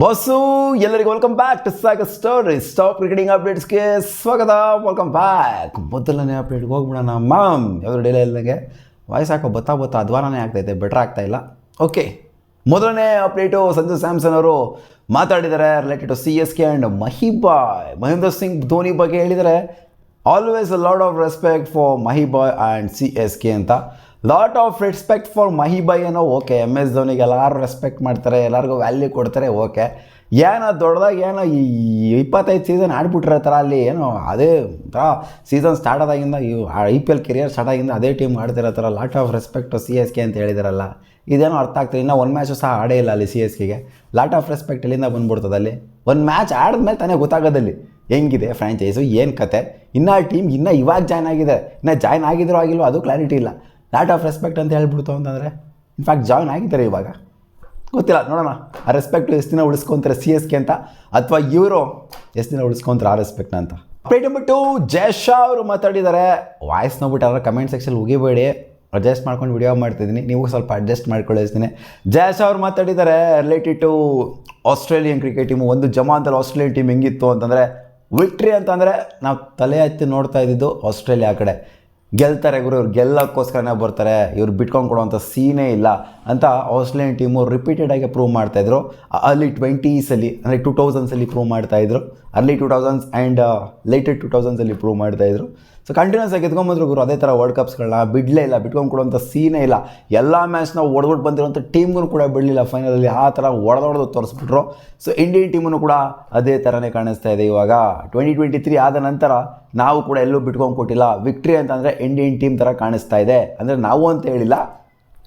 Bus ಎಲ್ಲರಿಗೂ welcome back to ಸಾಗ story stack cricketing ಅಪ್ಡೇಟ್ಸ್ಗೆ ಸ್ವಾಗತ. Welcome back. ಮೊದಲನೇ ಅಪ್ಡೇಟ್ಗೆ ಹೋಗ್ಬಿಡೋಣ. ಯಾವ್ದು ಡೇಲೇ ಇಲ್ಲದಂಗೆ ವಾಯ್ಸ್ ಹಾಕೋ ಬತ್ತಾ ಅಧ್ವಾನನೇ ಆಗ್ತೈತೆ, ಬೆಟ್ರ್ ಆಗ್ತಾಯಿಲ್ಲ. ಓಕೆ, ಮೊದಲನೇ ಅಪ್ಡೇಟು ಸಂಜು ಸ್ಯಾಮ್ಸನ್ ಅವರು ಮಾತಾಡಿದ್ದಾರೆ related to CSK and Mahibhai. Mahendra Singh Dhoni ಬಗ್ಗೆ ಹೇಳಿದರೆ always a lot of respect for Mahibhai and CSK ಅಂತ. Lot of respect for Mahibhai ಏನೋ ಓಕೆ, MS ಧೋನಿಗೆ ಎಲ್ಲರೂ ರೆಸ್ಪೆಕ್ಟ್ ಮಾಡ್ತಾರೆ, ಎಲ್ಲರಿಗೂ ವ್ಯಾಲ್ಯೂ ಕೊಡ್ತಾರೆ, ಓಕೆ. ಏನೋ ದೊಡ್ಡದಾಗಿ ಏನೋ ಈ 25 ಸೀಸನ್ ಆಡ್ಬಿಟ್ಟಿರೋ ಅಲ್ಲಿ ಏನೋ ಅದೇ ಸೀಸನ್ ಸ್ಟಾರ್ಟ್ ಆದಾಗಿಂದ IPL ಕೆರಿಯರ್ ಸ್ಟಾರ್ಟ್ ಆಗಿಂದ ಅದೇ ಟೀಮ್ ಆಡ್ತಿರೋ ಥರ ಲಾಟ್ ಆಫ್ ರೆಸ್ಪೆಕ್ಟು CSK ಅಂತ ಹೇಳಿದಾರಲ್ಲ, ಇದೇನೋ ಅರ್ಥ ಆಗ್ತದೆ. ಇನ್ನೂ ಒಂದು ಮ್ಯಾಚು ಸಹ ಆಡೇ ಇಲ್ಲ ಅಲ್ಲಿ CSKಗೆ. ಲಾಟ್ ಆಫ್ ರೆಸ್ಪೆಕ್ಟ್ ಎಲ್ಲಿಂದ ಬಂದ್ಬಿಡ್ತದೆ ಅಲ್ಲಿ. ಒಂದು ಮ್ಯಾಚ್ ಆಡಿದ್ಮೇಲೆ ತಾನೇ ಗೊತ್ತಾಗೋದಲ್ಲಿ ಹೆಂಗಿದೆ ಫ್ರ್ಯಾಂಚೈಸು, ಏನು ಕತೆ. ಇನ್ನೂ ಆ ಟೀಮ್ ಇನ್ನೂ ಇವಾಗ ಜಾಯ್ನ್ ಆಗಿದೆ, ಇನ್ನೂ ಜಾಯ್ನ್ ಆಗಿದ್ರೋ ಆಗಿಲ್ವೋ ಅದು ಕ್ಲಾರಿಟಿ ಇಲ್ಲ. ಲಾಟ್ ಆಫ್ ರೆಸ್ಪೆಕ್ಟ್ ಅಂತ ಹೇಳ್ಬಿಡ್ತು ಅಂತಂದರೆ ಇನ್ಫ್ಯಾಕ್ಟ್ ಜಾಯ್ನ್ ಆಗಿದ್ದಾರೆ ಇವಾಗ, ಗೊತ್ತಿಲ್ಲ, ನೋಡೋಣ. ಆ ರೆಸ್ಪೆಕ್ಟು ಎಷ್ಟು ದಿನ ಉಳಿಸ್ಕೊತಾರೆ CSK ಅಂತ, ಅಥವಾ ಇವರು ಎಷ್ಟು ದಿನ ಉಳಿಸ್ಕೊತಾರೆ ಆ ರೆಸ್ಪೆಕ್ಟ್ನ ಅಂತ. ಅಪ್ಡೇಟ್ ಅಂದ್ಬಿಟ್ಟು ಜಯಶ್ ಅವರು ಮಾತಾಡಿದ್ದಾರೆ. ವಾಯ್ಸ್ ನೋಡ್ಬಿಟ್ಟು ಯಾರು ಕಮೆಂಟ್ ಸೆಕ್ಷನ್ ಉಗಿಬೇಡಿ, ಅಡ್ಜಸ್ಟ್ ಮಾಡ್ಕೊಂಡು ವಿಡಿಯೋ ಮಾಡ್ತಿದ್ದೀನಿ, ನೀವು ಸ್ವಲ್ಪ ಅಡ್ಜಸ್ಟ್ ಮಾಡ್ಕೊಳ್ಳಿಸ್ತೀನಿ. ಜಯಶ್ ಅವರು ಮಾತಾಡಿದ್ದಾರೆ related to Australian cricket team. ಒಂದು ಜಮಾಂತಲ್ಲಿ ಆಸ್ಟ್ರೇಲಿಯನ್ ಟೀಮ್ ಹೆಂಗಿತ್ತು ಅಂತಂದರೆ, ವಿಕ್ಟ್ರಿ ಅಂತಂದರೆ ನಾವು ತಲೆ ಎತ್ತಿ ನೋಡ್ತಾ ಇದ್ದಿದ್ದು ಆಸ್ಟ್ರೇಲಿಯಾ ಕಡೆ. ಗೆಲ್ತಾರೆ ಗುರು, ಇವ್ರು ಗೆಲ್ಲಕ್ಕೋಸ್ಕರನೇ ಬರ್ತಾರೆ, ಇವ್ರು ಬಿಟ್ಕೊಂಡು ಕೊಡುವಂಥ ಸೀನೇ ಇಲ್ಲ ಅಂತ ಆಸ್ಟ್ರೇಲಿಯನ್ ಟೀಮು ರಿಪೀಟೆಡಾಗಿ ಪ್ರೂವ್ ಮಾಡ್ತಾಯಿದ್ರು. ಅರ್ಲಿ 20s ಅಂದರೆ 2000s ಪ್ರೂವ್ ಮಾಡ್ತಾಯಿದ್ರು, early 2000s and late 2000s prove ಮಾಡ್ತಾಯಿದ್ರು. ಸೊ ಕಂಟಿನ್ಯೂಸ್ ಆಗಿ ಎತ್ಕೊಂಬಂದ್ರು ಗುರು. ಅದೇ ಥರ ವರ್ಲ್ಡ್ ಕಪ್ಸ್ಗಳನ್ನ ಬಿಡಲೇ ಇಲ್ಲ, ಬಿಟ್ಕೊಂಡು ಕೊಡುವಂಥ ಸೀನೇ ಇಲ್ಲ. ಎಲ್ಲ ಮ್ಯಾಚ್ನ ಹೊಡೆದ್ಬಿಟ್ಟು ಬಂದಿರೋಂಥ ಟೀಮ್ಗೂ ಕೂಡ ಬಿಡಲಿಲ್ಲ ಫೈನಲಲ್ಲಿ, ಆ ಥರ ಹೊಡೆದೊಡೆದು ತೋರಿಸ್ಬಿಟ್ರು. ಸೊ ಇಂಡಿಯನ್ ಟೀಮನ್ನು ಕೂಡ ಅದೇ ಥರನೇ ಕಾಣಿಸ್ತಾ ಇದೆ ಇವಾಗ. 2023 ಆದ ನಂತರ ನಾವು ಕೂಡ ಎಲ್ಲೂ ಬಿಟ್ಕೊಂಡು ಕೊಟ್ಟಿಲ್ಲ. ವಿಕ್ಟ್ರಿ ಅಂತಂದರೆ ಇಂಡಿಯನ್ ಟೀಮ್ ಥರ ಕಾಣಿಸ್ತಾ ಇದೆ, ಅಂದರೆ ನಾವು ಅಂತ ಹೇಳಿಲ್ಲ,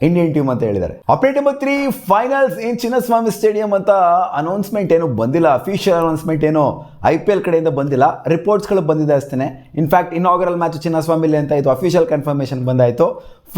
ಇಂಡಿಯನ್ ಟೀಮ್ ಅಂತ ಹೇಳಿದ್ದಾರೆ. ಅಪ್ಡೇಟ್ ನಂಬರ್ 3, ಫೈನಲ್ಸ್ ಇನ್ ಚಿನ್ನಸ್ವಾಮಿ ಸ್ಟೇಡಿಯಂ ಅಂತ ಅನೌನ್ಸ್ಮೆಂಟ್ ಏನು ಬಂದಿಲ್ಲ, ಅಫಿಷಿಯಲ್ ಅನೌನ್ಸ್ಮೆಂಟ್ ಏನು IPL ಕಡೆಯಿಂದ ಬಂದಿಲ್ಲ, ರಿಪೋರ್ಟ್ಸ್ಗಳು ಬಂದಿದೆ ಅಷ್ಟೇ. ಇನ್ಫ್ಯಾಕ್ಟ್ ಇನಾಗರಲ್ ಮ್ಯಾಚ್ ಚಿನ್ನಸ್ವಾಮಿಲಿ ಅಂತ ಇದು ಅಫಿಷಿಯಲ್ ಕನ್ಫರ್ಮೇಷನ್ ಬಂದಾಯಿತು.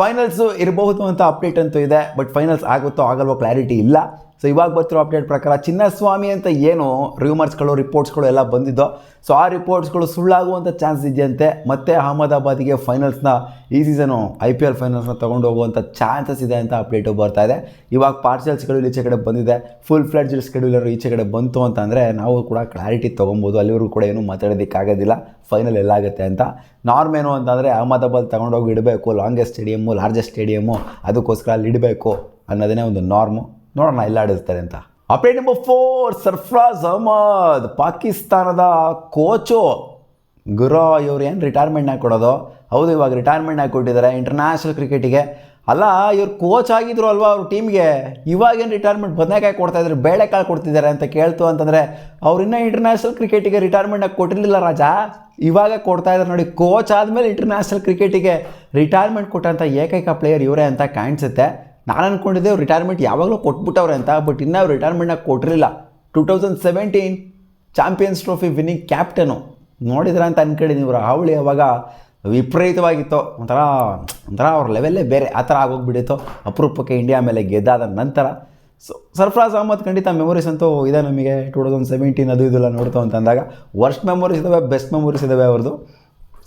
ಫೈನಲ್ಸು ಇರಬಹುದು ಅಂತ ಅಪ್ಡೇಟ್ ಅಂತೂ ಇದೆ, ಬಟ್ ಫೈನಲ್ಸ್ ಆಗುತ್ತೋ ಆಗಲ್ವೋ ಕ್ಲಾರಿಟಿ ಇಲ್ಲ. ಸೊ ಇವಾಗ ಬರ್ತಿರೋ ಅಪ್ಡೇಟ್ ಪ್ರಕಾರ ಚಿನ್ನಸ್ವಾಮಿ ಅಂತ ಏನು ರೂಮರ್ಸ್ಗಳು ರಿಪೋರ್ಟ್ಸ್ಗಳು ಎಲ್ಲ ಬಂದಿದ್ದೋ, ಸೊ ಆ ರಿಪೋರ್ಟ್ಸ್ಗಳು ಸುಳ್ಳಾಗುವಂಥ ಚಾನ್ಸ್ ಇದೆಯಂತೆ. ಮತ್ತು ಅಹಮದಾಬಾದಿಗೆ ಫೈನಲ್ಸ್ನ ಈ ಸೀಸನು IPL ಫೈನಲ್ಸ್ನ ತೊಗೊಂಡು ಹೋಗುವಂಥ ಚಾನ್ಸಸ್ ಇದೆ ಅಂತ ಅಪ್ಡೇಟು ಬರ್ತಾ ಇದೆ. ಇವಾಗ ಪಾರ್ಷಿಯಲ್ ಶೆಡ್ಯೂಲ್ ಈಚೆ ಕಡೆ ಬಂದಿದೆ, ಫುಲ್ ಫ್ಲೆಡ್ಜ್ ಶೆಡ್ಯೂಲರು ಈಚೆ ಕಡೆ ಬಂತು ಅಂತಂದರೆ ನಾವು ಕೂಡ ಕ್ಲಾರಿಟಿ ತೊಗೊಬೋದು. ಅಲ್ಲಿವರೆಗೂ ಕೂಡ ಏನೂ ಮಾತಾಡೋದಕ್ಕಾಗೋದಿಲ್ಲ ಫೈನಲ್ ಎಲ್ಲಾಗುತ್ತೆ ಅಂತ. ನಾರ್ಮ್ ಏನು ಅಂತಂದರೆ ಅಹಮದಾಬಾದ್ ತೊಗೊಂಡೋಗಿ ಇಡಬೇಕು, ಲಾರ್ಜೆಸ್ಟ್ ಸ್ಟೇಡಿಯಮ್ಮು, ಅದಕ್ಕೋಸ್ಕರ ಅಲ್ಲಿ ಇಡಬೇಕು ಅನ್ನೋದೇ ಒಂದು ನಾರ್ಮು. ನೋಡೋಣ ಎಲ್ಲ ಆಡಿಸ್ತಾರೆ ಅಂತ. ಅಪ್ಡೇಟ್ ನಂಬರ್ 4, ಸರ್ಫರಾಜ್ ಅಹಮದ್ ಪಾಕಿಸ್ತಾನದ ಕೋಚು. ಗುರು ಇವ್ರು ಏನು ರಿಟೈರ್ಮೆಂಟ್ನಾಗ ಕೊಡೋದು? ಹೌದು, ಇವಾಗ ರಿಟೈರ್ಮೆಂಟ್ನಾಗ ಕೊಟ್ಟಿದ್ದಾರೆ ಇಂಟರ್ನ್ಯಾಷನಲ್ ಕ್ರಿಕೆಟಿಗೆ. ಅಲ್ಲ, ಇವ್ರು ಕೋಚ್ ಆಗಿದ್ರು ಅಲ್ವಾ ಅವ್ರ ಟೀಮ್ಗೆ, ಇವಾಗೇನು ರಿಟೈರ್ಮೆಂಟ್ ಬದನೆಕಾಯಿ ಕೊಡ್ತಾಯಿದ್ರು, ಬೇಳೆಕಾಳು ಕೊಡ್ತಿದ್ದಾರೆ ಅಂತ ಕೇಳ್ತು ಅಂತಂದರೆ ಅವ್ರು ಇನ್ನೂ ಇಂಟರ್ನ್ಯಾಷನಲ್ ಕ್ರಿಕೆಟಿಗೆ ರಿಟೈರ್ಮೆಂಟ್ನಾಗ ಕೊಟ್ಟಿರಲಿಲ್ಲ ರಾಜ, ಇವಾಗ ಕೊಡ್ತಾಯಿದ್ದಾರೆ ನೋಡಿ. ಕೋಚ್ ಆದಮೇಲೆ ಇಂಟರ್ನ್ಯಾಷನಲ್ ಕ್ರಿಕೆಟಿಗೆ ರಿಟೈರ್ಮೆಂಟ್ ಕೊಟ್ಟಂಥ ಏಕೈಕ ಪ್ಲೇಯರ್ ಇವರೇ ಅಂತ ಕಾಣಿಸುತ್ತೆ. ನಾನು ಅಂದ್ಕೊಂಡಿದ್ದೆ ರಿಟೈರ್ಮೆಂಟ್ ಯಾವಾಗಲೂ ಕೊಟ್ಬಿಟ್ಟವ್ರೆ ಅಂತ, ಬಟ್ ಇನ್ನೂ ಅವ್ರು ರಿಟೈರ್ಮೆಂಟ್ನಾಗ ಕೊಟ್ಟಿರಲಿಲ್ಲ. 2017 ಚಾಂಪಿಯನ್ಸ್ ಟ್ರೋಫಿ ವಿನ್ನಿಂಗ್ ಕ್ಯಾಪ್ಟನು ನೋಡಿದ್ರ ಅಂತ ಅಂದ್ಕೊಂಡಿದ್ದೀನಿ. ಇವರು ಹಾವಳಿ ಅವಾಗ ವಿಪರೀತವಾಗಿತ್ತು, ಒಂಥರ ಅವ್ರ ಲೆವೆಲ್ಲೇ ಬೇರೆ, ಆ ಥರ ಆಗೋಗ್ಬಿಟ್ಟಿತ್ತು. ಅಪರೂಪಕ್ಕೆ ಇಂಡಿಯಾ ಮೇಲೆ ಗೆದ್ದಾದ ನಂತರ ಸರ್ಫರಾಜ್ ಅಹಮದ್ ಖಂಡಿತ ಮೆಮೊರೀಸ್ ಅಂತೂ ಇದೆ ನಮಗೆ. 2017 ಅದು ಇದೆಲ್ಲ ನೋಡ್ತು ಅಂತಂದಾಗ ವರ್ಸ್ಟ್ ಮೆಮೊರೀಸ್ ಇದ್ದಾವೆ, ಬೆಸ್ಟ್ ಮೆಮೊರೀಸ್ ಇದ್ದಾವೆ ಅವ್ರದ್ದು.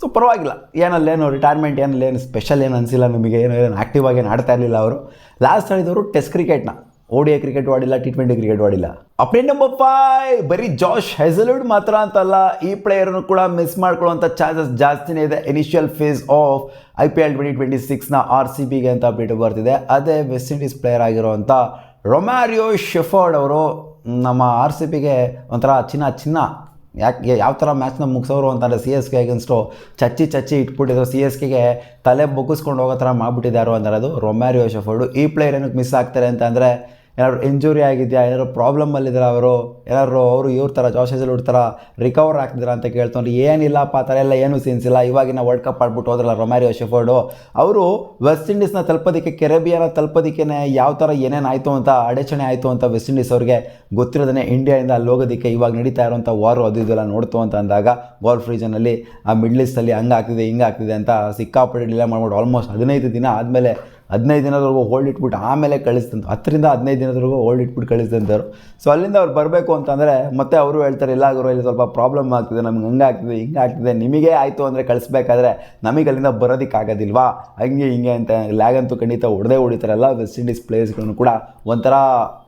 ಸೊ ಪರವಾಗಿಲ್ಲ, ಏನಲ್ಲೇನು ರಿಟೈರ್ಮೆಂಟ್ ಏನು ಸ್ಪೆಷಲ್ ಏನು ಅನಿಸಿಲ್ಲ ನಮಗೆ. ಏನು ಆ್ಯಕ್ಟಿವ್ ಆಗಿ ಏನು ಆಡ್ತಾ ಇರಲಿಲ್ಲ ಅವರು. ಲಾಸ್ಟ್ ಆಡಿದವರು ಟೆಸ್ಟ್ ಕ್ರಿಕೆಟ್ನ, ODI ಕ್ರಿಕೆಟ್ ಆಡಿಲ್ಲ, T20 ಕ್ರಿಕೆಟ್ ಆಡಿಲ್ಲ. ಅಪ್ಡೇಟ್ ನಂಬರ್ 5, ಬರೀ ಜಾಶ್ ಹೆಸಲ್ವುಡ್ ಮಾತ್ರ ಅಂತಲ್ಲ, ಈ ಪ್ಲೇಯರ್ನು ಕೂಡ ಮಿಸ್ ಮಾಡ್ಕೊಳ್ಳುವಂಥ ಚಾನ್ಸಸ್ ಜಾಸ್ತಿನೇ ಇದೆ. ಇನಿಷಿಯಲ್ ಫೇಸ್ ಆಫ್ IPL 2026ನ RCBಗೆ ಅಂತ ಅಪ್ಡೇಟ್ ಬರ್ತಿದೆ. ಅದೇ ವೆಸ್ಟ್ ಇಂಡೀಸ್ ಪ್ಲೇಯರ್ ಆಗಿರೋವಂಥ ರೊಮ್ಯಾರಿಯೋ ಶೆಫರ್ಡ್ ಅವರು ನಮ್ಮ RCBಗೆ ಒಂಥರ ಚಿನ್ನ ಯಾಕೆ ಯಾವ ಥರ ಮ್ಯಾಚ್ನ ಮುಗಿಸೋರು ಅಂತಂದರೆ CSK ಅಗೇನ್ಸ್ಟು ಚಚ್ಚಿ ಇಟ್ಬಿಟ್ಟಿದ್ರು. CSKಗೆ ತಲೆ ಬೊಗ್ಗಿಸ್ಕೊಂಡು ಹೋಗೋ ಥರ ಮಾಡಿಬಿಟ್ಟಿದ್ದಾರೋ ಅಂದರೆ ಅದು ರೊಮ್ಯಾರಿಯೋ ಶೆಫರ್ಡು. ಈ ಪ್ಲೇಯರ್ ಏನಕ್ಕೆ ಮಿಸ್ ಆಗ್ತಾರೆ ಅಂತಂದರೆ, ಏನಾದ್ರು ಇಂಜುರಿ ಆಗಿದೆಯಾ, ಏನಾದ್ರು ಪ್ರಾಬ್ಲಮ್ಮಲ್ಲಿದ್ದಾರೆ ಅವರು, ಏನಾದ್ರು ಇವ್ರ ಥರ ಜಾಶ್ ಹೆಸಲ್ವುಡ್ ಥರ ರಿಕವರ್ ಆಗ್ತಿದ್ದಾರೆ ಅಂತ ಕೇಳ್ತಂದ್ರೆ ಏನಿಲ್ಲಪ್ಪ, ಆ ಥರ ಎಲ್ಲ ಏನೂ ಸೀನ್ಸ್ ಇಲ್ಲ. ಇವಾಗಿನ ವರ್ಲ್ಡ್ ಕಪ್ ಆಡ್ಬಿಟ್ಟು ಹೋದ್ರಲ್ಲ ರೊಮ್ಯಾರಿಯೋ ಶೆಫರ್ಡು, ಅವರು ವೆಸ್ಟ್ ಇಂಡೀಸ್ನ ತಲುಪೋದಕ್ಕೆ, ಕೆರೆಬಿಯನ್ನ ತಲುಪೋದಕ್ಕೆ ಯಾವ ಥರ ಏನೇನು ಆಯಿತು ಅಂತ, ಅಡಚಣೆ ಆಯಿತು ಅಂತ ವೆಸ್ಟ್ ಇಂಡೀಸ್ ಅವ್ರಿಗೆ ಗೊತ್ತಿರೋದೇ. ಇಂಡಿಯಾದಿಂದ ಅಲ್ಲಿ ಹೋಗೋದಕ್ಕೆ ಇವಾಗ ನಡೀತಾ ಇರೋಂಥ ವಾರು ಅದು ಇದೆಲ್ಲ ನೋಡ್ತು ಅಂತ ಅಂದಾಗ, ಗಾಲ್ಫ್ ರೀಜನಲ್ಲಿ ಆ ಮಿಡ್ಲ್ ಈಸ್ಟಲ್ಲಿ ಹಂಗೆ ಆಗ್ತಿದೆ ಹಿಂಗೆ ಆಗ್ತಿದೆ ಅಂತ ಸಿಕ್ಕಾಪಟ್ಟೆ ಡಿಲೇ ಮಾಡ್ಬಿಟ್ಟು ಆಲ್ಮೋಸ್ಟ್ 15 ದಿನ ಆದಮೇಲೆ 15 ದಿನದವರೆಗೂ ಹೋಲ್ಡ್ ಇಟ್ಬಿಟ್ಟು ಆಮೇಲೆ ಕಳಿಸ್ತಂತ 10 ರಿಂದ 15 ದಿನದವರೆಗೂ ಹೋಲ್ಡ್ ಇಟ್ಬಿಟ್ಟು ಕಳಿಸ್ತಂತವ್ರು. ಸೊ ಅಲ್ಲಿಂದ ಅವ್ರು ಬರಬೇಕು ಅಂತಂದರೆ ಮತ್ತೆ ಅವರು ಹೇಳ್ತಾರೆ, ಇಲ್ಲ ಗುರು ಇಲ್ಲಿ ಸ್ವಲ್ಪ ಪ್ರಾಬ್ಲಮ್ ಆಗ್ತಿದೆ, ನಮ್ಗೆ ಹಂಗೆ ಆಗ್ತಿದೆ ಹಿಂಗೆ ಆಗ್ತಿದೆ, ನಿಮಗೆ ಆಯಿತು ಅಂದರೆ ಕಳಿಸ್ಬೇಕಾದ್ರೆ ನಮಗೆ ಅಲ್ಲಿಂದ ಬರೋದಕ್ಕಾಗೋದಿಲ್ವಾ ಹಂಗೆ ಹಿಂಗೆ ಅಂತ ಲ್ಯಾಗ್ ಅಂತೂ ಖಂಡಿತ ಹೊಡಿತಾರೆ. ಎಲ್ಲ ವೆಸ್ಟ್ ಇಂಡೀಸ್ ಪ್ಲೇಯರ್ಸ್ಗಳನ್ನು ಕೂಡ ಒಂಥರ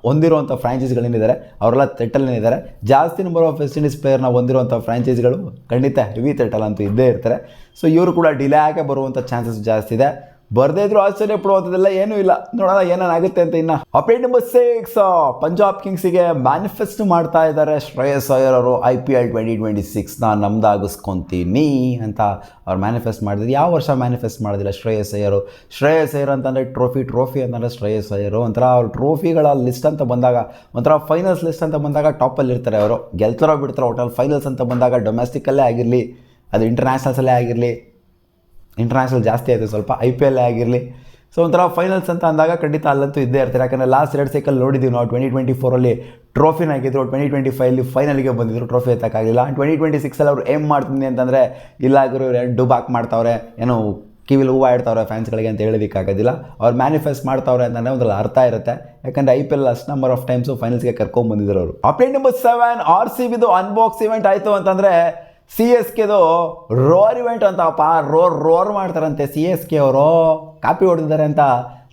ಹೊಂದಿರುವಂಥ ಫ್ರಾಂಚೈಸಿಗಳೇನಿದ್ದಾರೆ ಅವರೆಲ್ಲ ತೆಟ್ಟಲ್ಲೇನಿದ್ದಾರೆ. ಜಾಸ್ತಿ ನಂಬರ್ ಆಫ್ ವೆಸ್ಟ್ ಇಂಡೀಸ್ ಪ್ಲೇಯರ್ನ ಹೊಂದಿರುವಂಥ ಫ್ರಾಂಚೈಸಿಗಳು ಖಂಡಿತ ಹೆವಿ ತೆಟ್ಟಲ್ ಅಂತೂ ಇದ್ದೇ ಇರ್ತಾರೆ. ಸೊ ಇವರು ಕೂಡ ಡಿಲೇ ಆಗೇ ಬರುವಂಥ ಚಾನ್ಸಸ್ ಜಾಸ್ತಿ ಇದೆ. ಬರದೇ ಇದ್ರು ಆಶ್ಚರ್ಯ ಪಡುವಂಥದ್ದೆಲ್ಲ ಏನೂ ಇಲ್ಲ, ನೋಡೋಣ ಏನೇನಾಗುತ್ತೆ ಅಂತ. ಇನ್ನು ಅಪ್ಡೇಟ್ ನಂಬರ್ 6, ಪಂಜಾಬ್ ಕಿಂಗ್ಸಿಗೆ ಮ್ಯಾನಿಫೆಸ್ಟ್ ಮಾಡ್ತಾ ಇದ್ದಾರೆ ಶ್ರೇಯಸ್ ಅಯ್ಯರ್ ಅವರು. IPL 2026ನ ನಮ್ದಾಗಿಸ್ಕೊತೀನಿ ಅಂತ ಅವ್ರು ಮ್ಯಾನಿಫೆಸ್ಟ್ ಮಾಡಿದ್ರು. ಯಾವ ವರ್ಷ ಮ್ಯಾನಿಫೆಸ್ಟ್ ಮಾಡೋದಿಲ್ಲ ಶ್ರೇಯಸ್ ಅಯ್ಯರ್ ಅಂತಂದರೆ ಟ್ರೋಫಿ ಅಂತಂದರೆ ಶ್ರೇಯಸ್ ಅಯ್ಯರು ಒಂಥರ ಅವ್ರ ಟ್ರೋಫಿಗಳ ಲಿಸ್ಟ್ ಅಂತ ಬಂದಾಗ, ಒಂಥರ ಫೈನಲ್ಸ್ ಲಿಸ್ಟ್ ಅಂತ ಬಂದಾಗ ಟಾಪಲ್ಲಿ ಇರ್ತಾರೆ ಅವರು. ಗೆಲ್ತಾರೋ ಬಿಡ್ತಾರೋ ಒಟ್ಟಲ್ಲಿ ಫೈನಲ್ಸ್ ಅಂತ ಬಂದಾಗ ಡೊಮೆಸ್ಟಿಕಲ್ಲೇ ಆಗಿರಲಿ, ಅದು ಇಂಟರ್ನ್ಯಾಷನಲ್ಸಲ್ಲೇ ಆಗಿರಲಿ, ಇಂಟರ್ನ್ಯಾಷನಲ್ ಜಾಸ್ತಿ ಆಯಿತು ಸ್ವಲ್ಪ, IPL ಆಗಿರಲಿ. ಸೊ ಒಂಥರ ಫೈನಲ್ಸ್ ಅಂತ ಅಂದಾಗ ಖಂಡಿತ ಅಲ್ಲಂತೂ ಇದ್ದೇ ಇರ್ತಾರೆ. ಯಾಕಂದರೆ ಲಾಸ್ಟ್ 2 ಸೈಕಲ್ ನೋಡಿದ್ದೀವಿ ನಾವು. 2024 ಟ್ರೋಫಿನ ಆಗಿದ್ರು, 2025 ಫೈನಲ್ಗೆ ಬಂದಿದ್ರು, ಟ್ರೋಫಿ ಎತ್ತಕ್ಕಾಗಲಿಲ್ಲ. 2026 ಅವ್ರು ಏಮ್ ಮಾಡ್ತೀನಿ ಅಂತಂದರೆ ಇಲ್ಲ ಆಗಿರೋ ಇವ್ರು ಡುಬಾಕ್ ಮಾಡ್ತಾವ್ರೆ, ಏನೋ ಕಿವಿಲಿ ಹೂವು ಇಡ್ತಾವ್ರೆ ಫ್ಯಾನ್ಸ್ಗಳಿಗೆ ಅಂತ ಹೇಳೋದಕ್ಕಾಗೋದಿಲ್ಲ. ಅವ್ರು ಮ್ಯಾನಿಫೆಸ್ಟ್ ಮಾಡ್ತಾವ್ರೆ ಅಂತಂದರೆ ಒಂದ್ರಲ್ಲಿ ಅರ್ಥ ಇರುತ್ತೆ. ಯಾಕಂದರೆ IPL ಅಷ್ಟು ನಂಬರ್ ಆಫ್ ಟೈಮ್ಸು ಫೈನಲ್ಸ್ಗೆ ಕರ್ಕೊಂಡ್ಬಂದಿದ್ರು ಅವರು. ಅಪ್ಡೇಟ್ ನಂಬರ್ 7, RCBದು ಅನ್ಬಾಕ್ಸ್ ಇವೆಂಟ್ ಆಯಿತು ಅಂತಂದರೆ CSKದು ರೋರ್ ಇವೆಂಟ್ ಅಂತಪ್ಪ. ರೋರ್ ಮಾಡ್ತಾರಂತೆ CSK ಅವರು. ಕಾಪಿ ಹೊಡೆದಿದ್ದಾರೆ ಅಂತ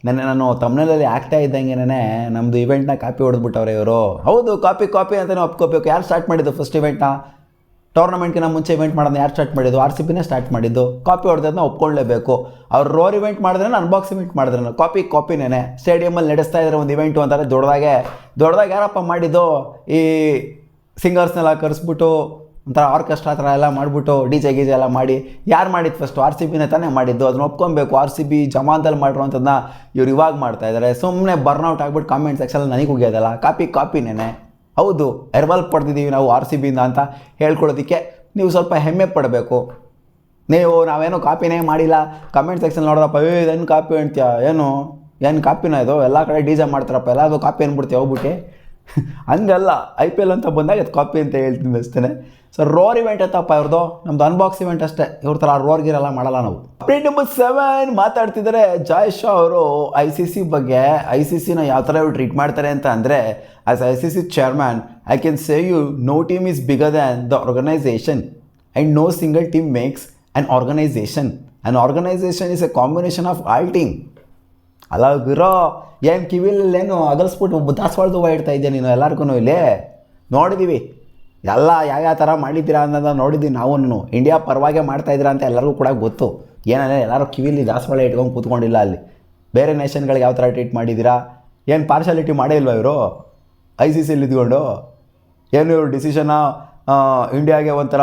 ನಾನು ತಮ್ಮನೇಲಿ ಆಗ್ತಾ ಇದ್ದಂಗೆ ನಮ್ಮದು ಇವೆಂಟ್ನ ಕಾಪಿ ಹೊಡೆದ್ಬಿಟ್ಟವ್ರೆ ಇವರು. ಹೌದು, ಕಾಪಿ ಅಂತಲೇ ಒಪ್ಕೋಬೇಕು. ಯಾರು ಸ್ಟಾರ್ಟ್ ಮಾಡಿದ್ದು ಫಸ್ಟ್ ಇವೆಂಟ್ನ? ಟೂರ್ನಮೆಂಟ್ಗಿನ ಮುಂಚೆ ಇವೆಂಟ್ ಮಾಡೋದನ್ನ ಯಾರು ಸ್ಟಾರ್ಟ್ ಮಾಡಿದ್ದು? RCBನೇ ಸ್ಟಾರ್ಟ್ ಮಾಡಿದ್ದು. ಕಾಪಿ ಹೊಡೆದನ್ನ ಒಪ್ಕೊಳ್ಳೇಬೇಕು. ಅವ್ರು ರೋರ್ ಇವೆಂಟ್ ಮಾಡಿದ್ರೆ ಅನ್ಬಾಕ್ಸ್ ಇವೆಂಟ್ ಮಾಡಿದ್ರೆ ಕಾಪಿನೇ. ಸ್ಟೇಡಿಯಮಲ್ಲಿ ನಡೆಸ್ತಾ ಇದ್ದಾರೆ ಒಂದು ಇವೆಂಟು ಅಂತಾರೆ. ದೊಡ್ಡದಾಗೆ ಯಾರಪ್ಪ ಮಾಡಿದ್ದು? ಈ ಸಿಂಗರ್ಸ್ನೆಲ್ಲ ಕರೆಸ್ಬಿಟ್ಟು ಒಂಥರ ಆರ್ಕೆಸ್ಟ್ರಾ ಥರ ಎಲ್ಲ ಮಾಡಿಬಿಟ್ಟು DJ ಎಲ್ಲ ಮಾಡಿ ಯಾರು ಮಾಡಿದ್ದು ಫಸ್ಟು? RCBನೇ ತಾನೇ ಮಾಡಿದ್ದು. ಅದನ್ನ ಒಪ್ಕೊಬೇಕು. RCB ಜಮಾಂತಲ್ಲಿ ಮಾಡಿರೋವಂಥದ್ದನ್ನ ಇವ್ರು ಇವಾಗ ಮಾಡ್ತಾಯಿದ್ದಾರೆ. ಸುಮ್ಮನೆ ಬರ್ನೌಟ್ ಆಗಿಬಿಟ್ಟು ಕಾಮೆಂಟ್ ಸೆಕ್ಷನಲ್ಲಿ ನನಗೆ ಹೋಗ್ಯೋದಲ್ಲ. ಕಾಪಿನೇ. ಹೌದು, ಎರ್ವಲ್ ಪಡೆದಿದ್ದೀವಿ ನಾವು RCBಯಿಂದ ಅಂತ ಹೇಳ್ಕೊಳ್ಳೋದಕ್ಕೆ ನೀವು ಸ್ವಲ್ಪ ಹೆಮ್ಮೆ ಪಡಬೇಕು. ನಾವೇನೋ ಕಾಪಿನೇ ಮಾಡಿಲ್ಲ, ಕಮೆಂಟ್ ಸೆಕ್ಷನ್ ನೋಡ್ರಪ್ಪ ಇದನ್ನು ಕಾಪಿ ಅಂತೀಯ, ಏನು ಕಾಪಿನ ಇದು? ಎಲ್ಲ ಕಡೆ DJ ಮಾಡ್ತಾರಪ್ಪ, ಎಲ್ಲದು ಕಾಪಿ ಅಂದ್ಬಿಡ್ತೀವಿ ಹೋಗ್ಬಿಟ್ಟು. ಹಂಗಲ್ಲ, IPL ಅಂತ ಬಂದಾಗ ಅದು ಕಾಪಿ ಅಂತ ಹೇಳ್ತೀನಿ ಅಷ್ಟೇ. ಸೊ ರೋರ್ ಇವೆಂಟ್ ಅಂತಪ್ಪ ಇವ್ರದ್ದು, ನಮ್ದು ಅನ್ಬಾಕ್ಸ್ ಇವೆಂಟ್ ಅಷ್ಟೇ. ಇವ್ರ ಥರ ರೋರ್ಗಿರೆಲ್ಲ ಮಾಡಲ್ಲ ನಾವು. ಅಪ್ಡೇಟ್ ನಂಬರ್ 7 ಮಾತಾಡ್ತಿದ್ದಾರೆ ಜಾಯ್ ಶಾ ಅವರು ICC ಬಗ್ಗೆ. ICCನ ಯಾವ ಥರ ಇವ್ರು ಟ್ರೀಟ್ ಮಾಡ್ತಾರೆ ಅಂತ ಅಂದರೆ, as ICC chairman I can say you know team is bigger than the organisation and no single team makes an organisation. An organisation is a combination of all team. ಅಲ್ಲ ಗುರೋ, ಏನು ಕಿವಿಲೇನು ಅಗಲ್ಸ್ಬಿಟ್ಟು ದಾಸವಾಳದ ಹೂವು ಇಡ್ತಾ ಇದ್ದೆ ನೀನು ಎಲ್ಲರಿಗೂ. ಇಲ್ಲಿ ನೋಡಿದ್ದೀವಿ ಎಲ್ಲ ಯಾವ ಥರ ಮಾಡಿದ್ದೀರಾ ಅನ್ನೋದನ್ನ ನೋಡಿದ್ದೀವಿ ನಾವು. ಇಂಡಿಯಾ ಪರವಾಗೇ ಮಾಡ್ತಾಯಿದ್ದೀರಾ ಅಂತ ಎಲ್ಲರಿಗೂ ಕೂಡ ಗೊತ್ತು. ಏನಂದರೆ ಎಲ್ಲರೂ ಕಿವಿಲಿ ದಾಸವಾಳ ಇಟ್ಕೊಂಡು ಕೂತ್ಕೊಂಡಿಲ್ಲ. ಅಲ್ಲಿ ಬೇರೆ ನೇಷನ್ಗಳಿಗೆ ಯಾವ ಥರ ಟ್ರೀಟ್ ಮಾಡಿದ್ದೀರಾ? ಏನು ಪಾರ್ಶಾಲಿಟಿ ಮಾಡೇ ಇಲ್ವ ಇವರು ICCಲಿ ಇದ್ಕೊಂಡು? ಏನು ಇವರು ಡಿಸಿಷನ್ನ ಇಂಡಿಯಾಗೆ ಒಂಥರ,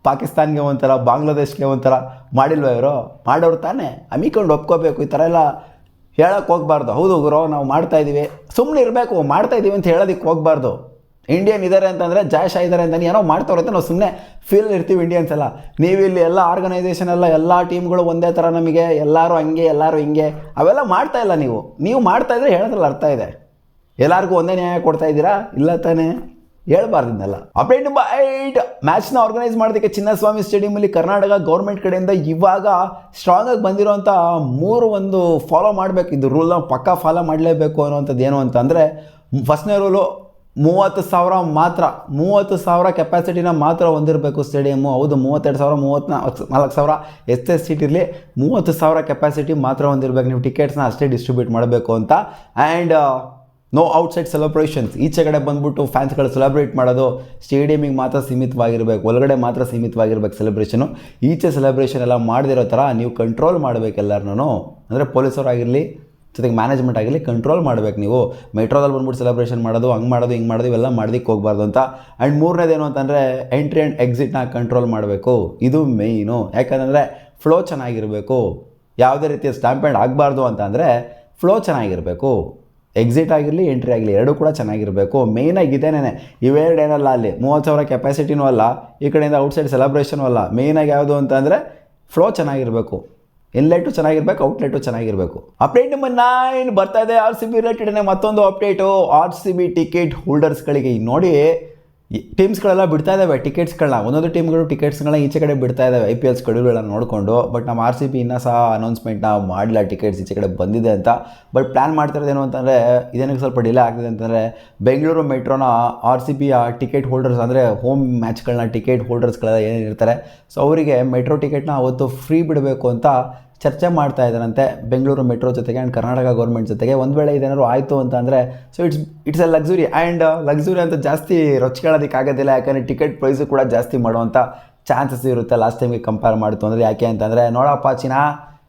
ಪಾಕಿಸ್ತಾನ್ಗೆ ಒಂಥರ, ಬಾಂಗ್ಲಾದೇಶ್ಗೆ ಒಂಥರ ಮಾಡಿಲ್ವ ಇವರು? ಮಾಡೋರು ತಾನೇ, ಹಮ್ಮಿಕೊಂಡು ಒಪ್ಕೋಬೇಕು. ಈ ಥರ ಎಲ್ಲ ಹೇಳೋಕ್ಕೆ ಹೋಗ್ಬಾರ್ದು. ಹೌದು ಗುರು ನಾವು ಮಾಡ್ತಾಯಿದ್ದೀವಿ, ಸುಮ್ಮನೆ ಇರಬೇಕು. ಮಾಡ್ತಾಯಿದ್ದೀವಿ ಅಂತ ಹೇಳೋದಕ್ಕೆ ಹೋಗ್ಬಾರ್ದು. ಇಂಡಿಯನ್ ಇದ್ದಾರೆ ಅಂತಂದರೆ ಜಾಯ್ ಶಾ ಇದ್ದಾರೆ ಅಂತ ಏನೋ ಮಾಡ್ತಾವ್ರೆ ಅಂತ ನಾವು ಸುಮ್ಮನೆ ಫೀಲ್ ಇರ್ತೀವಿ ಇಂಡಿಯನ್ಸ್ ಎಲ್ಲ. ನೀವು ಇಲ್ಲಿ ಎಲ್ಲ ಆರ್ಗನೈಸೇಷನ್ ಎಲ್ಲ ಟೀಮ್ಗಳು ಒಂದೇ ಥರ, ನಮಗೆ ಎಲ್ಲರೂ ಹಂಗೆ ಎಲ್ಲರೂ ಹಿಂಗೆ ಅವೆಲ್ಲ ಮಾಡ್ತಾಯಿಲ್ಲ. ನೀವು ಮಾಡ್ತಾಯಿದ್ರೆ ಹೇಳೋದ್ರಲ್ಲಿ ಅರ್ಥ ಇದೆ. ಎಲ್ಲರಿಗೂ ಒಂದೇ ನ್ಯಾಯ ಕೊಡ್ತಾ ಇದ್ದೀರಾ? ಇಲ್ಲ ತಾನೇ, ಹೇಳ್ಬಾರ್ದಿದ್ದೆಲ್ಲ. ಅಪ್ಡೇಟ್ ನಂಬರ್ 8, ಮ್ಯಾಚ್ನ ಆರ್ಗನೈಸ್ ಮಾಡೋದಕ್ಕೆ ಚಿನ್ನಸ್ವಾಮಿ ಸ್ಟೇಡಿಯಮಲ್ಲಿ ಕರ್ನಾಟಕ ಗೌರ್ಮೆಂಟ್ ಕಡೆಯಿಂದ ಇವಾಗ ಸ್ಟ್ರಾಂಗಾಗಿ ಬಂದಿರೋಂಥ 3 ಫಾಲೋ ಮಾಡಬೇಕು. ಇದು ರೂಲ್ನ ಪಕ್ಕಾ ಫಾಲೋ ಮಾಡಲೇಬೇಕು ಅನ್ನೋವಂಥದ್ದು ಏನು ಅಂತಂದರೆ, ಫಸ್ಟ್ನೇ ರೂಲು 30,000 ಮಾತ್ರ, 30,000 ಕೆಪಾಸಿಟಿನ ಮಾತ್ರ ಹೊಂದಿರಬೇಕು ಸ್ಟೇಡಿಯಮ್ಮು. ಹೌದು, 32,000 34,000 ಎಷ್ಟೇ ಸೀಟ್ ಇರಲಿ, 30,000 ಕೆಪಾಸಿಟಿ ಮಾತ್ರ ಹೊಂದಿರಬೇಕು. ನೀವು ಟಿಕೆಟ್ಸ್ನ ಅಷ್ಟೇ ಡಿಸ್ಟ್ರಿಬ್ಯೂಟ್ ಮಾಡಬೇಕು ಅಂತ. And no outside celebrations. ಈಚೆ ಕಡೆ ಬಂದ್ಬಿಟ್ಟು ಫ್ಯಾನ್ಸ್ಗಳು ಸೆಲೆಬ್ರೇಟ್ ಮಾಡೋದು ಸ್ಟೇಡಿಯಮಿಗೆ ಮಾತ್ರ ಸೀಮಿತವಾಗಿರಬೇಕು, ಒಳಗಡೆ ಮಾತ್ರ ಸೀಮಿತವಾಗಿರ್ಬೇಕು ಸೆಲೆಬ್ರೇಷನು. ಈಚೆ ಸೆಲೆಬ್ರೇಷನ್ ಎಲ್ಲ ಮಾಡದಿರೋ ಥರ ನೀವು ಕಂಟ್ರೋಲ್ ಮಾಡಬೇಕು ಎಲ್ಲರನ್ನೂ. ಅಂದರೆ ಪೊಲೀಸರಾಗಿರಲಿ, ಜೊತೆಗೆ ಮ್ಯಾನೇಜ್ಮೆಂಟ್ ಆಗಿರಲಿ, ಕಂಟ್ರೋಲ್ ಮಾಡಬೇಕು ನೀವು. ಮೆಟ್ರೋದಲ್ಲಿ ಬಂದ್ಬಿಟ್ಟು ಸೆಲೆಬ್ರೇಷನ್ ಮಾಡೋದು, ಹಂಗೆ ಮಾಡೋದು ಹಿಂಗೆ ಮಾಡೋದು ಇವೆಲ್ಲ ಮಾಡೋದಕ್ಕೆ ಹೋಗ್ಬಾರ್ದು ಅಂತ. ಆ್ಯಂಡ್ ಮೂರನೇದೇನು ಅಂತಂದರೆ ಎಂಟ್ರಿ ಆ್ಯಂಡ್ ಎಕ್ಸಿಟ್ನ ಕಂಟ್ರೋಲ್ ಮಾಡಬೇಕು. ಇದು ಮೇಯ್ನು. ಯಾಕಂದರೆ ಫ್ಲೋ ಚೆನ್ನಾಗಿರಬೇಕು. ಯಾವುದೇ ರೀತಿಯ ಸ್ಟ್ಯಾಂಪೇಡ್ ಆಗಬಾರ್ದು ಅಂತಂದರೆ ಫ್ಲೋ ಚೆನ್ನಾಗಿರಬೇಕು. ಎಕ್ಸಿಟ್ ಆಗಿರಲಿ, ಎಂಟ್ರಿ ಆಗಲಿ, ಎರಡೂ ಕೂಡ ಚೆನ್ನಾಗಿರಬೇಕು. ಮೇಯ್ನಾಗಿ ಇದೇನೇ, ಇವೆರಡು ಏನಲ್ಲ, ಅಲ್ಲಿ 30,000 ಕೆಪಾಸಿಟಿನೂ ಅಲ್ಲ, ಈ ಕಡೆಯಿಂದ ಔಟ್ಸೈಡ್ ಸೆಲೆಬ್ರೇಷನೂ ಅಲ್ಲ. ಮೇಯ್ನಾಗಿ ಯಾವುದು ಅಂತಂದರೆ ಫ್ಲೋ ಚೆನ್ನಾಗಿರಬೇಕು. ಇನ್ಲೆಟು ಚೆನ್ನಾಗಿರ್ಬೇಕು, ಔಟ್ಲೆಟು ಚೆನ್ನಾಗಿರಬೇಕು. ಅಪ್ಡೇಟ್ ನಂಬರ್ 9 ಬರ್ತಾ ಇದೆ RCB ರಿಲೇಟೆಡ್. ಮತ್ತೊಂದು ಅಪ್ಡೇಟು RCB ಟಿಕೆಟ್ ಹೋಲ್ಡರ್ಸ್ಗಳಿಗೆ. ನೋಡಿ, ಟೀಮ್ಸ್ಗಳೆಲ್ಲ ಬಿಡ್ತಾ ಇದ್ದಾವೆ ಟಿಕೆಟ್ಸ್ಗಳನ್ನ, ಒಂದೊಂದು ಟೀಮ್ಗಳು ಟಿಕೆಟ್ಸ್ಗಳನ್ನ ಈಚೆ ಕಡೆ ಬಿಡ್ತಾ ಇದ್ದಾವೆ IPL ಸ್ಕೆಡ್ಯೂಲ್ಗಳನ್ನ ನೋಡಿಕೊಂಡು. ಬಟ್ ನಮ್ಮ RCB ಇನ್ನೂ ಸಹ ಅನೌನ್ಸ್ಮೆಂಟ್ನ ಮಾಡಿಲ್ಲ ಟಿಕೆಟ್ಸ್ ಈಚೆ ಕಡೆ ಬಂದಿದೆ ಅಂತ. ಬಟ್ ಪ್ಲ್ಯಾನ್ ಮಾಡ್ತಿರೋದೇನು ಅಂತಂದರೆ, ಇದೇನಕ್ಕೆ ಸ್ವಲ್ಪ ಡಿಲೇ ಆಗ್ತಿದೆ ಅಂತಂದರೆ, ಬೆಂಗಳೂರು ಮೆಟ್ರೋನ RCBಯ ಟಿಕೆಟ್ ಹೋಲ್ಡರ್ಸ್ ಅಂದರೆ ಹೋಮ್ ಮ್ಯಾಚ್ಗಳನ್ನ ಟಿಕೆಟ್ ಹೋಲ್ಡರ್ಸ್ಗಳೆಲ್ಲ ಏನೇನಿರ್ತಾರೆ, ಸೊ ಅವರಿಗೆ ಮೆಟ್ರೋ ಟಿಕೆಟ್ನ ಅವತ್ತು ಫ್ರೀ ಬಿಡಬೇಕು ಅಂತ ಚರ್ಚೆ ಮಾಡ್ತಾ ಇದ್ದಾರಂತೆ ಬೆಂಗಳೂರು ಮೆಟ್ರೋ ಜೊತೆಗೆ ಆ್ಯಂಡ್ ಕರ್ನಾಟಕ ಗೌರ್ಮೆಂಟ್ ಜೊತೆಗೆ. ಒಂದು ವೇಳೆ ಇದೇನಾದ್ರು ಆಯಿತು ಅಂತ ಅಂದರೆ, so it's A luxury. And luxury ಅಂತ ಜಾಸ್ತಿ ರೊಚ್ಕೊಳ್ಳೋದಕ್ಕಾಗೋದಿಲ್ಲ, ಯಾಕಂದರೆ ಟಿಕೆಟ್ ಪ್ರೈಸು ಕೂಡ ಜಾಸ್ತಿ ಮಾಡುವಂಥ ಚಾನ್ಸಸ್ ಇರುತ್ತೆ ಲಾಸ್ಟ್ ಟೈಮ್ಗೆ ಕಂಪೇರ್ ಮಾಡ್ತು ಅಂದರೆ. ಯಾಕೆ ಅಂತಂದರೆ, ನೋಡಪ್ಪ ಚಿನ್ನ,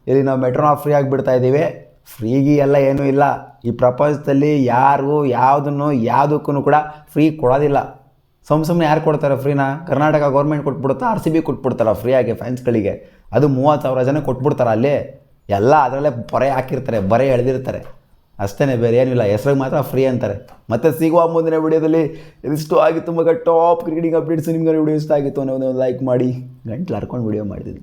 ಇಲ್ಲಿ ನಾವು ಮೆಟ್ರೋನ ಫ್ರೀ ಆಗಿ ಬಿಡ್ತಾ ಇದ್ದೀವಿ, ಫ್ರೀಗಿ ಎಲ್ಲ ಏನೂ ಇಲ್ಲ. ಈ ಪ್ರಪಂಚದಲ್ಲಿ ಯಾರು ಯಾವುದಕ್ಕೂ ಕೂಡ ಫ್ರೀ ಕೊಡೋದಿಲ್ಲ. ಸುಮ್ಮನೆ ಯಾರು ಕೊಡ್ತಾರೆ ಫ್ರೀನ? ಕರ್ನಾಟಕ ಗೌರ್ಮೆಂಟ್ ಕೊಟ್ಬಿಡುತ್ತಾ, RCB ಕೊಟ್ಬಿಡ್ತಾರ ಫ್ರೀಯಾಗಿ ಫ್ಯಾನ್ಸ್ಗಳಿಗೆ. ಅದು 30,000 ಜನ ಕೊಟ್ಬಿಡ್ತಾರೆ ಅಲ್ಲಿ. ಎಲ್ಲ ಅದರಲ್ಲೇ ಬರೆ ಹಾಕಿರ್ತಾರೆ, ಬರೆ ಎಳೆದಿರ್ತಾರೆ, ಅಷ್ಟೇ, ಬೇರೆ ಏನಿಲ್ಲ. ಹೆಸ್ರಿಗೆ ಮಾತ್ರ ಫ್ರೀ ಅಂತಾರೆ. ಮತ್ತೆ ಸಿಗುವ ಮುಂದಿನ ವಿಡಿಯೋದಲ್ಲಿ. ಇದಿಷ್ಟು ಆಗಿತ್ತು ಮಗ ಟಾಪ್ ಕ್ರಿಕೆಟಿಂಗ್ ಅಪ್ಡೇಟ್ಸ್. ನಿಮ್ಗೆ ವಿಡಿಯೋ ಇಷ್ಟ ಆಗಿತ್ತು ಅನ್ನೋದು ಲೈಕ್ ಮಾಡಿ, ಗಂಟ್ಲು ಹರ್ಕೊಂಡು ವಿಡಿಯೋ ಮಾಡಿದ್ದೀನಿ.